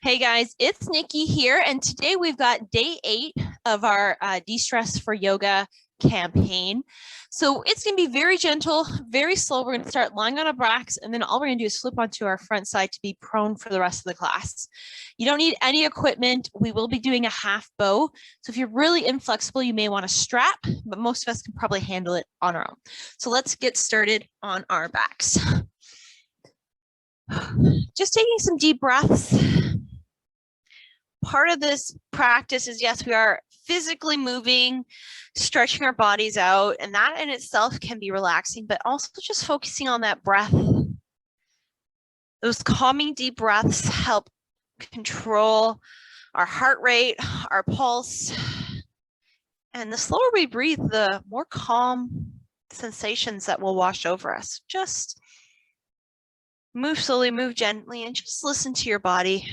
Hey guys, it's Nikki here, and today we've got day 8 of our de-stress for yoga campaign. So it's going to be very gentle, very slow. We're going to start lying on our backs, and then all we're going to do is flip onto our front side to be prone for the rest of the class. You don't need any equipment. We will be doing a half bow. So if you're really inflexible, you may want to strap, but most of us can probably handle it on our own. So let's get started on our backs. Just taking some deep breaths. Part of this practice is, yes, we are physically moving, stretching our bodies out, and that in itself can be relaxing, but also just focusing on that breath. Those calming deep breaths help control our heart rate, our pulse, and the slower we breathe, the more calm sensations that will wash over us. Just move slowly, move gently, and just listen to your body.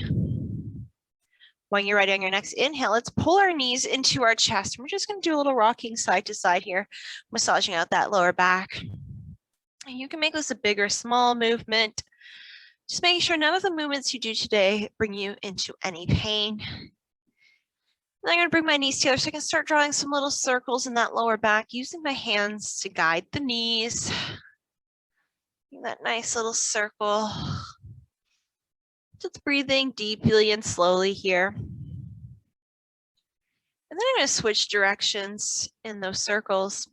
When you're ready on your next inhale, let's pull our knees into our chest. We're just going to do a little rocking side to side here, massaging out that lower back. And you can make this a big or small movement. Just making sure none of the movements you do today bring you into any pain. And I'm going to bring my knees together so I can start drawing some little circles in that lower back, using my hands to guide the knees. That nice little circle. Just breathing deeply and slowly here. And then I'm going to switch directions in those circles.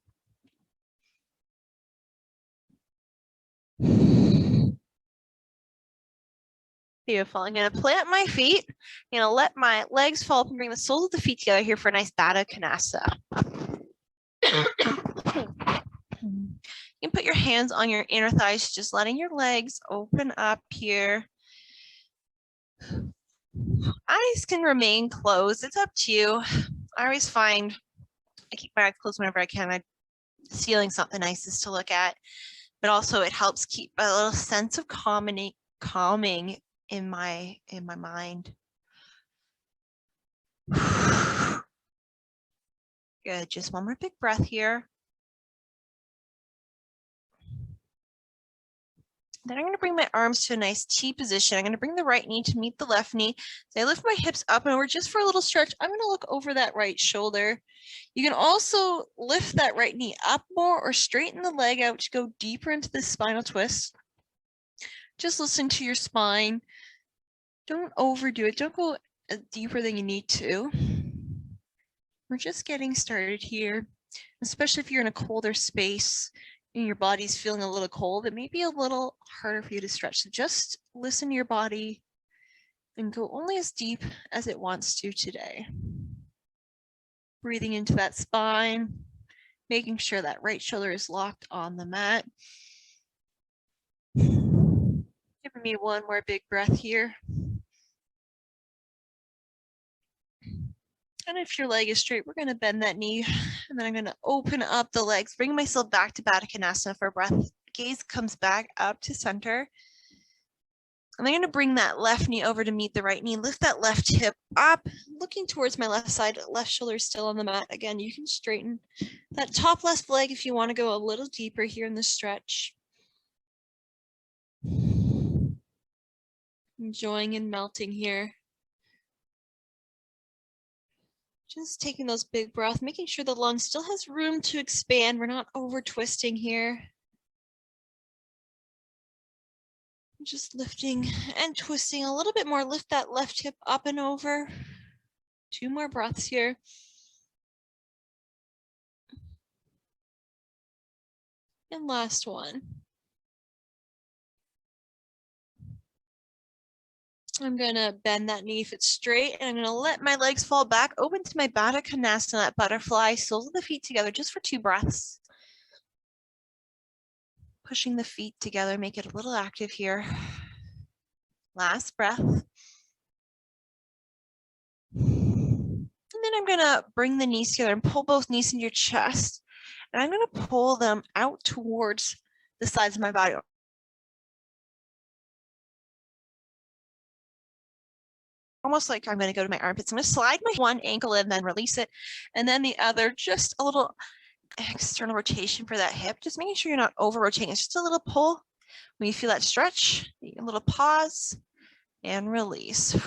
Beautiful. I'm going to plant my feet. I'm going to let my legs fall up and bring the soles of the feet together here for a nice Baddha Konasana. You can put your hands on your inner thighs, just letting your legs open up here. Eyes can remain closed. It's up to you. I always find I keep my eyes closed whenever I can. I'm feeling something nice is to look at, but also it helps keep a little sense of calming in my mind. Good. Just one more big breath here. Then I'm going to bring my arms to a nice T position. I'm going to bring the right knee to meet the left knee. So I lift my hips up and over just for a little stretch. I'm going to look over that right shoulder. You can also lift that right knee up more or straighten the leg out to go deeper into the spinal twist. Just listen to your spine. Don't overdo it. Don't go deeper than you need to. We're just getting started here, especially if you're in a colder space and your body's feeling a little cold. It may be a little harder for you to stretch. So just listen to your body and go only as deep as it wants to today. Breathing into that spine, making sure that right shoulder is locked on the mat. Giving me one more big breath here. And if your leg is straight, we're going to bend that knee, and then I'm going to open up the legs, bring myself back to Baddha Konasana for a breath. Gaze comes back up to center. And I'm going to bring that left knee over to meet the right knee. Lift that left hip up, looking towards my left side. Left shoulder is still on the mat. Again, you can straighten that top left leg if you want to go a little deeper here in the stretch. Enjoying and melting here. Just taking those big breaths, making sure the lung still has room to expand. We're not over twisting here. Just lifting and twisting a little bit more. Lift that left hip up and over. 2 more breaths here. And last one. I'm going to bend that knee if it's straight, and I'm going to let my legs fall back, open to my Baddha Konasana, that butterfly, soles of the feet together just for 2 breaths. Pushing the feet together, make it a little active here. Last breath. And then I'm going to bring the knees together and pull both knees into your chest. And I'm going to pull them out towards the sides of my body. Almost like I'm going to go to my armpits. I'm going to slide my one ankle in, then release it. And then the other, just a little external rotation for that hip. Just making sure you're not over rotating. It's just a little pull. When you feel that stretch, a little pause and release.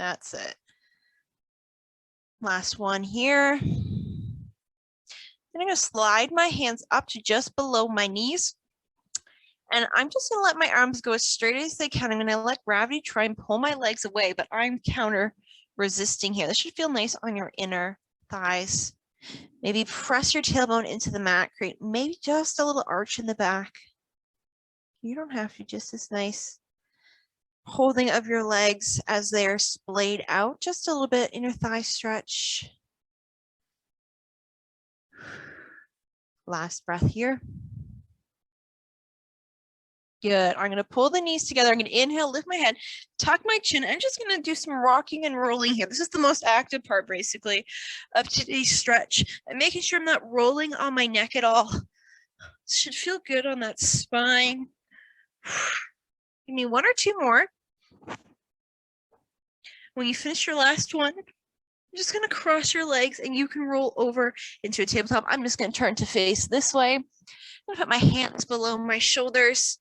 That's it. Last one here. I'm going to slide my hands up to just below my knees. And I'm just going to let my arms go as straight as they can. I'm going to let gravity try and pull my legs away, but I'm counter resisting here. This should feel nice on your inner thighs. Maybe press your tailbone into the mat. Create maybe just a little arch in the back. You don't have to, just this nice holding of your legs as they're splayed out. Just a little bit in your thigh stretch. Last breath here. Good. I'm going to pull the knees together. I'm going to inhale, lift my head, tuck my chin. I'm just going to do some rocking and rolling here. This is the most active part, basically, of today's stretch. I'm making sure I'm not rolling on my neck at all. This should feel good on that spine. Give me one or two more. When you finish your last one, you're just going to cross your legs and you can roll over into a tabletop. I'm just going to turn to face this way. I'm going to put my hands below my shoulders,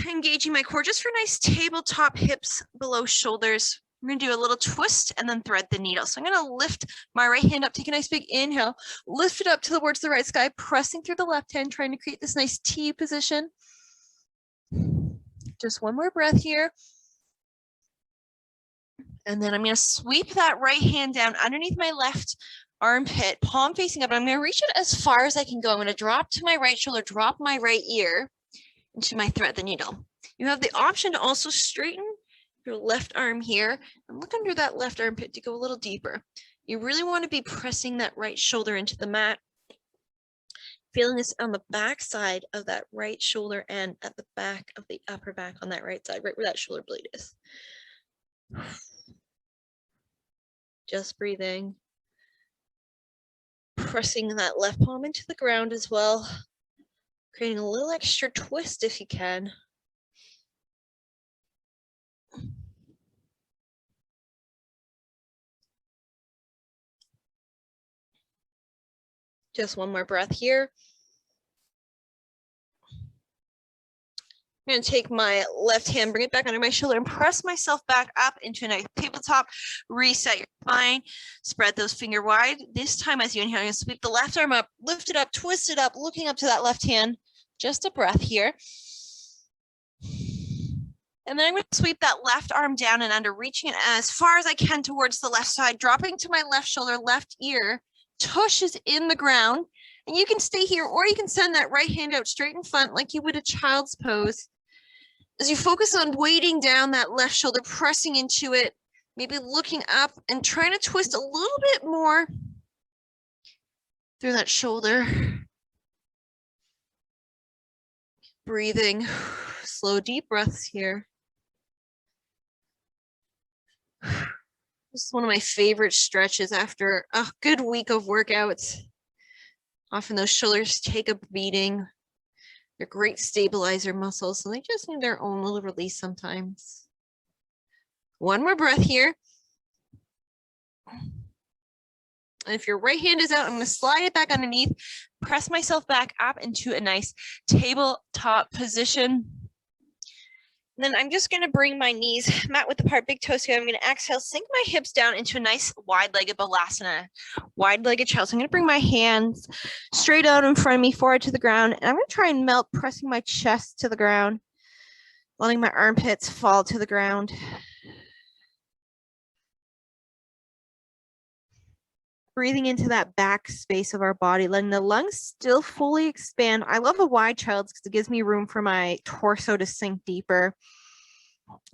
engaging my core just for nice tabletop, hips below shoulders. I'm going to do a little twist and then thread the needle. So I'm going to lift my right hand up, take a nice big inhale, lift it up towards the right sky, pressing through the left hand, trying to create this nice T position. Just one more breath here. And then I'm going to sweep that right hand down underneath my left armpit, palm facing up. I'm going to reach it as far as I can go. I'm going to drop to my right shoulder, drop my right ear into my thread the needle. You have the option to also straighten your left arm here and look under that left armpit to go a little deeper. You really want to be pressing that right shoulder into the mat. Feeling this on the back side of that right shoulder and at the back of the upper back on that right side, right where that shoulder blade is. Just breathing. Pressing that left palm into the ground as well. Creating a little extra twist if you can. Just one more breath here. I'm going to take my left hand, bring it back under my shoulder and press myself back up into a nice tabletop. Reset your spine. Spread those fingers wide. This time as you inhale, you're going to sweep the left arm up, lift it up, twist it up, looking up to that left hand. Just a breath here. And then I'm going to sweep that left arm down and under, reaching it as far as I can towards the left side, dropping to my left shoulder, left ear. Tush is in the ground. And you can stay here, or you can send that right hand out straight in front like you would a child's pose. As you focus on weighting down that left shoulder, pressing into it, maybe looking up and trying to twist a little bit more through that shoulder. Breathing, slow, deep breaths here. This is one of my favorite stretches after a good week of workouts. Often those shoulders take a beating. They're great stabilizer muscles, so they just need their own little release sometimes. One more breath here. And if your right hand is out, I'm going to slide it back underneath, press myself back up into a nice tabletop position. And then I'm just going to bring my knees, mat width apart, big toes together. I'm going to exhale, sink my hips down into a nice wide-legged balasana, wide-legged child. So I'm going to bring my hands straight out in front of me, forward to the ground. And I'm going to try and melt, pressing my chest to the ground, letting my armpits fall to the ground. Breathing into that back space of our body, letting the lungs still fully expand. I love a wide child because it gives me room for my torso to sink deeper.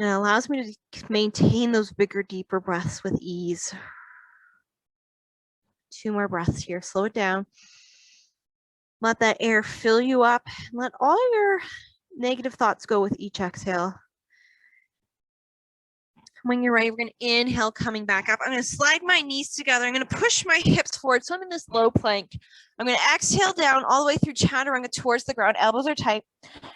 And it allows me to maintain those bigger, deeper breaths with ease. 2 more breaths here. Slow it down. Let that air fill you up. And let all your negative thoughts go with each exhale. When you're ready, we're going to inhale, coming back up. I'm going to slide my knees together. I'm going to push my hips forward. So I'm in this low plank. I'm going to exhale down all the way through chaturanga towards the ground. Elbows are tight.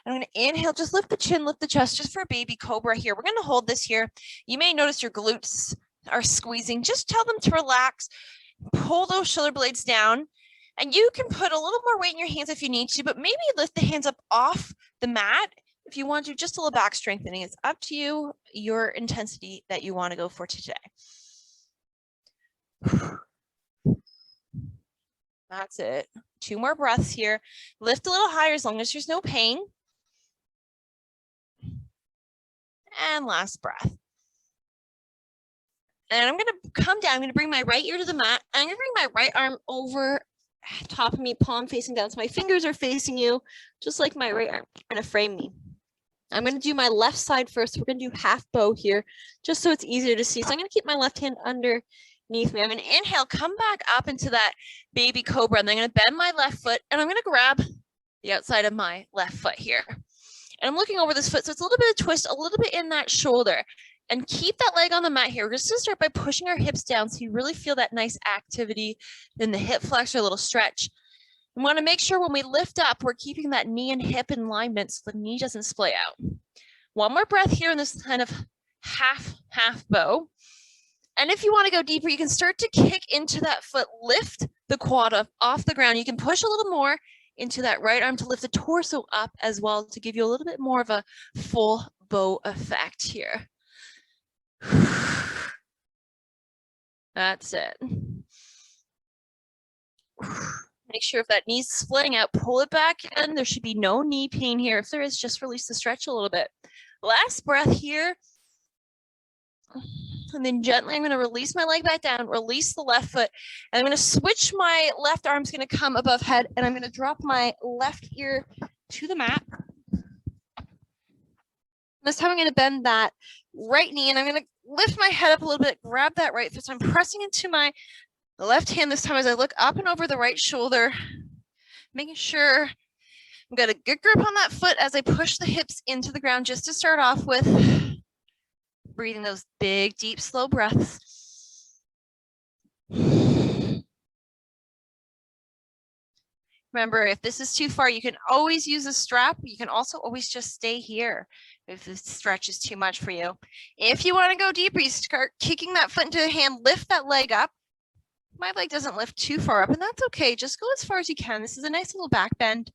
I'm going to inhale, just lift the chin, lift the chest, just for a baby cobra here. We're going to hold this here. You may notice your glutes are squeezing. Just tell them to relax. Pull those shoulder blades down. And you can put a little more weight in your hands if you need to, but maybe lift the hands up off the mat. If you want to do just a little back strengthening, it's up to you, your intensity that you want to go for today. That's it. 2 more breaths here. Lift a little higher as long as there's no pain. And last breath. And I'm going to come down. I'm going to bring my right ear to the mat. I'm going to bring my right arm over top of me, palm facing down. So my fingers are facing you, just like my right arm. Going to frame me. I'm going to do my left side first. We're going to do half bow here, just so it's easier to see. So I'm going to keep my left hand underneath me. I'm going to inhale, come back up into that baby cobra. And then I'm going to bend my left foot, and I'm going to grab the outside of my left foot here. And I'm looking over this foot, so it's a little bit of twist, a little bit in that shoulder. And keep that leg on the mat here. We're just going to start by pushing our hips down so you really feel that nice activity in the hip flexor, a little stretch. We want to make sure when we lift up, we're keeping that knee and hip in alignment so the knee doesn't splay out. One more breath here in this kind of half bow. And if you want to go deeper, you can start to kick into that foot, lift the quad up off the ground. You can push a little more into that right arm to lift the torso up as well to give you a little bit more of a full bow effect here. That's it. Make sure if that knee's splitting out, pull it back in. There should be no knee pain here. If there is, just release the stretch a little bit. Last breath here. And then gently, I'm going to release my leg back down, release the left foot. And I'm going to switch my left arm's going to come above head, and I'm going to drop my left ear to the mat. This time I'm going to bend that right knee, and I'm going to lift my head up a little bit, grab that right foot. So I'm pressing into my left hand this time as I look up and over the right shoulder, making sure I've got a good grip on that foot as I push the hips into the ground just to start off with. Breathing those big, deep, slow breaths. Remember, if this is too far, you can always use a strap. You can also always just stay here if the stretch is too much for you. If you want to go deeper, you start kicking that foot into the hand, lift that leg up. My leg doesn't lift too far up, and that's okay. Just go as far as you can. This is a nice little back bend.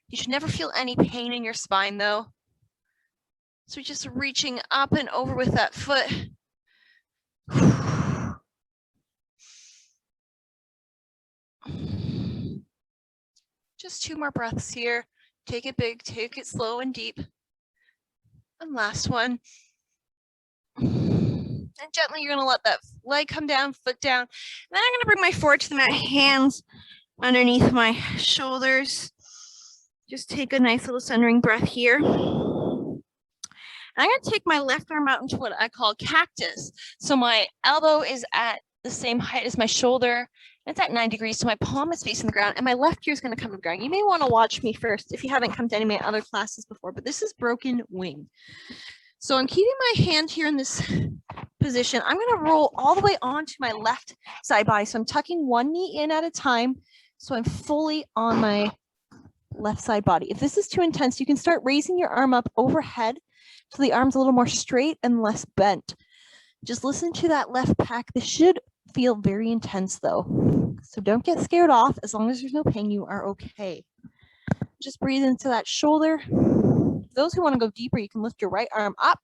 You should never feel any pain in your spine, though. So just reaching up and over with that foot. Just 2 more breaths here. Take it big, take it slow and deep. And last one. And gently, you're gonna let that leg come down, foot down. And then I'm gonna bring my forward to the mat, hands underneath my shoulders. Just take a nice little centering breath here. And I'm gonna take my left arm out into what I call cactus. So my elbow is at the same height as my shoulder. It's at 9 degrees, so my palm is facing the ground, and my left ear is going to come to the ground. You may want to watch me first if you haven't come to any of my other classes before, but this is broken wing. So I'm keeping my hand here in this position. I'm going to roll all the way onto my left side body. So I'm tucking one knee in at a time, so I'm fully on my left side body. If this is too intense, you can start raising your arm up overhead so the arm's a little more straight and less bent. Just listen to that left pec. This should feel very intense though. So don't get scared off. As long as there's no pain, you are okay. Just breathe into that shoulder. Those who want to go deeper, you can lift your right arm up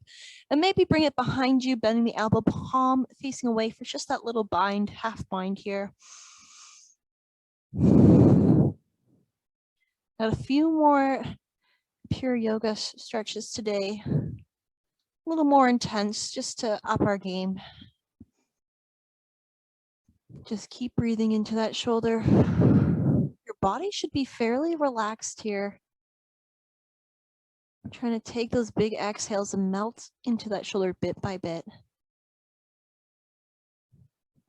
and maybe bring it behind you, bending the elbow, palm facing away for just that little bind, half bind here. Got a few more pure yoga stretches today. A little more intense just to up our game. Just keep breathing into that shoulder. Your body should be fairly relaxed here. I'm trying to take those big exhales and melt into that shoulder bit by bit.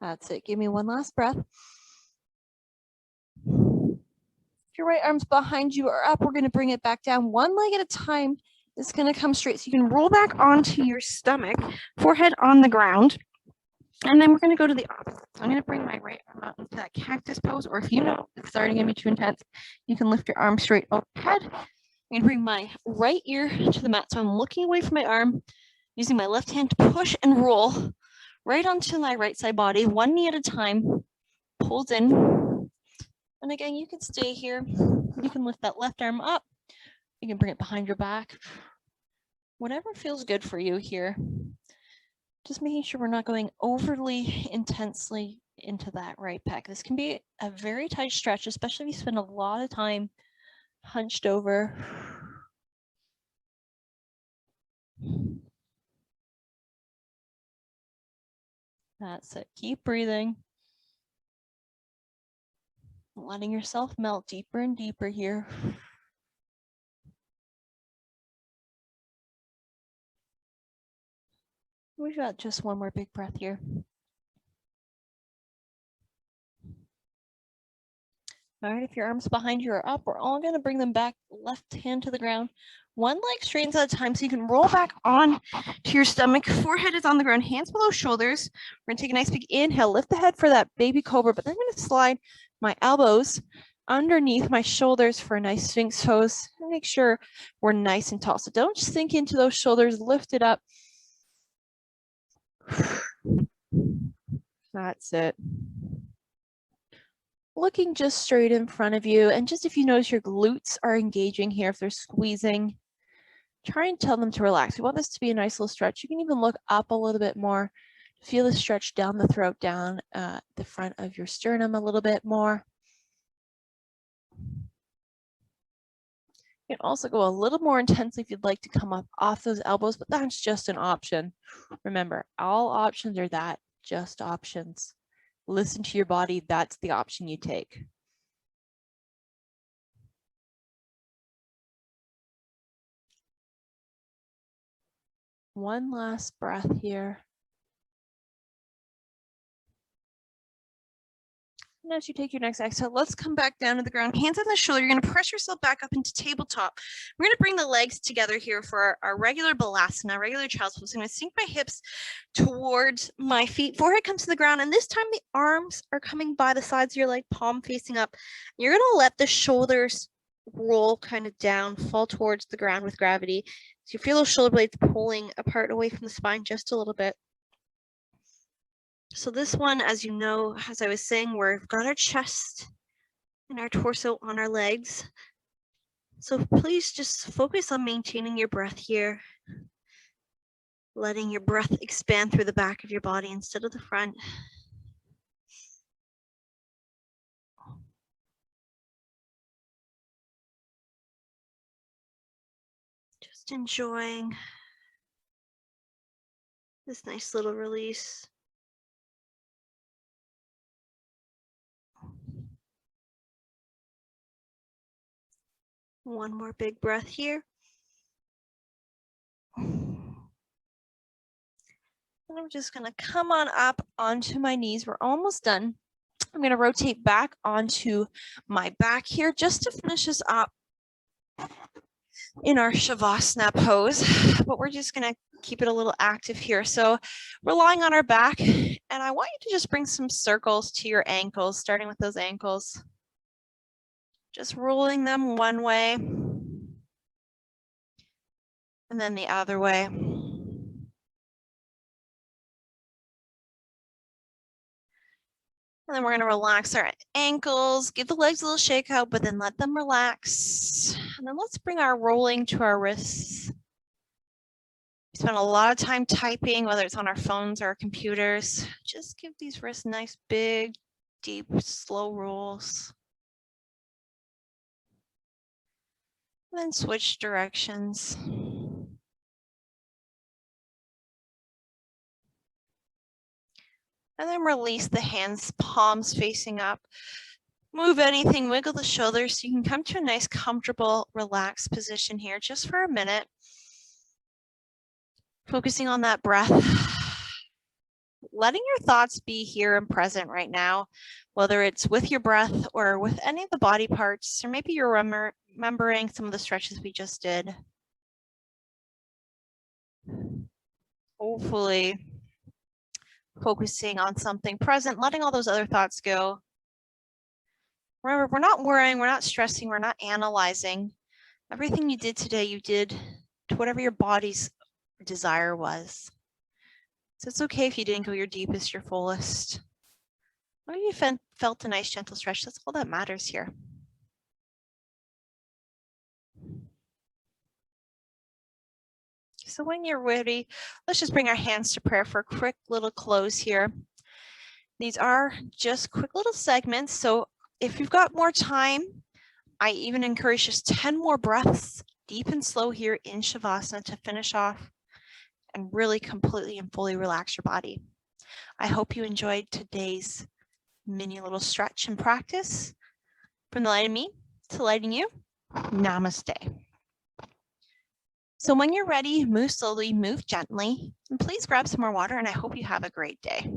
That's it. Give me one last breath. If your right arm's behind you or up, we're going to bring it back down one leg at a time. It's going to come straight. So you can roll back onto your stomach, forehead on the ground. And then we're going to go to the opposite. So I'm going to bring my right arm out into that cactus pose, or if you know it's starting to be too intense, you can lift your arm straight overhead. I'm going to bring my right ear to the mat. So I'm looking away from my arm, using my left hand to push and roll right onto my right side body, one knee at a time, pulled in. And again, you can stay here. You can lift that left arm up. You can bring it behind your back. Whatever feels good for you here. Just making sure we're not going overly intensely into that right pec. This can be a very tight stretch, especially if you spend a lot of time hunched over. That's it. Keep breathing. Letting yourself melt deeper and deeper here. We've got just one more big breath here. All right, if your arms behind you are up, we're all going to bring them back, left hand to the ground. One leg straightens at a time so you can roll back on to your stomach. Forehead is on the ground, hands below shoulders. We're going to take a nice big inhale, lift the head for that baby cobra, but then I'm going to slide my elbows underneath my shoulders for a nice Sphinx pose. And make sure we're nice and tall. So don't sink into those shoulders, lift it up. That's it. Looking just straight in front of you, and just if you notice your glutes are engaging here, if they're squeezing, try and tell them to relax. We want this to be a nice little stretch. You can even look up a little bit more, feel the stretch down the throat, down the front of your sternum a little bit more. You can also go a little more intensely if you'd like to come up off those elbows, but that's just an option. Remember, all options are that, just options. Listen to your body, that's the option you take. One last breath here. And as you take your next exhale, let's come back down to the ground. Hands on the shoulder. You're going to press yourself back up into tabletop. We're going to bring the legs together here for our regular balasana, regular child's pose. I'm going to sink my hips towards my feet. Forehead comes to the ground. And this time the arms are coming by the sides of your leg, palm facing up. You're going to let the shoulders roll kind of down, fall towards the ground with gravity. So you feel those shoulder blades pulling apart away from the spine just a little bit. So this one, as you know, as I was saying, we've got our chest and our torso on our legs. So please just focus on maintaining your breath here, letting your breath expand through the back of your body instead of the front. Just enjoying this nice little release. One more big breath here. And I'm just going to come on up onto my knees. We're almost done. I'm going to rotate back onto my back here just to finish this up in our Shavasana pose, but we're just going to keep it a little active here. So we're lying on our back, and I want you to just bring some circles to your ankles, starting with those ankles. Just rolling them one way, and then the other way. And then we're going to relax our ankles, give the legs a little shake out, but then let them relax. And then let's bring our rolling to our wrists. We spend a lot of time typing, whether it's on our phones or our computers. Just give these wrists nice, big, deep, slow rolls. And then switch directions. And then release the hands, palms facing up. Move anything, wiggle the shoulders so you can come to a nice, comfortable, relaxed position here just for a minute. Focusing on that breath. Letting your thoughts be here and present right now, whether it's with your breath or with any of the body parts, or maybe you're remembering some of the stretches we just did. Hopefully, focusing on something present, letting all those other thoughts go. Remember, we're not worrying, we're not stressing, we're not analyzing. Everything you did today, you did to whatever your body's desire was. So it's okay if you didn't go your deepest, your fullest. Or you felt a nice gentle stretch. That's all that matters here. So when you're ready, let's just bring our hands to prayer for a quick little close here. These are just quick little segments. So if you've got more time, I even encourage just 10 more breaths, deep and slow here in Shavasana to finish off and really completely and fully relax your body. I hope you enjoyed today's mini little stretch and practice. From the light of me to lighting you, namaste. So when you're ready, move slowly, move gently, and please grab some more water, and I hope you have a great day.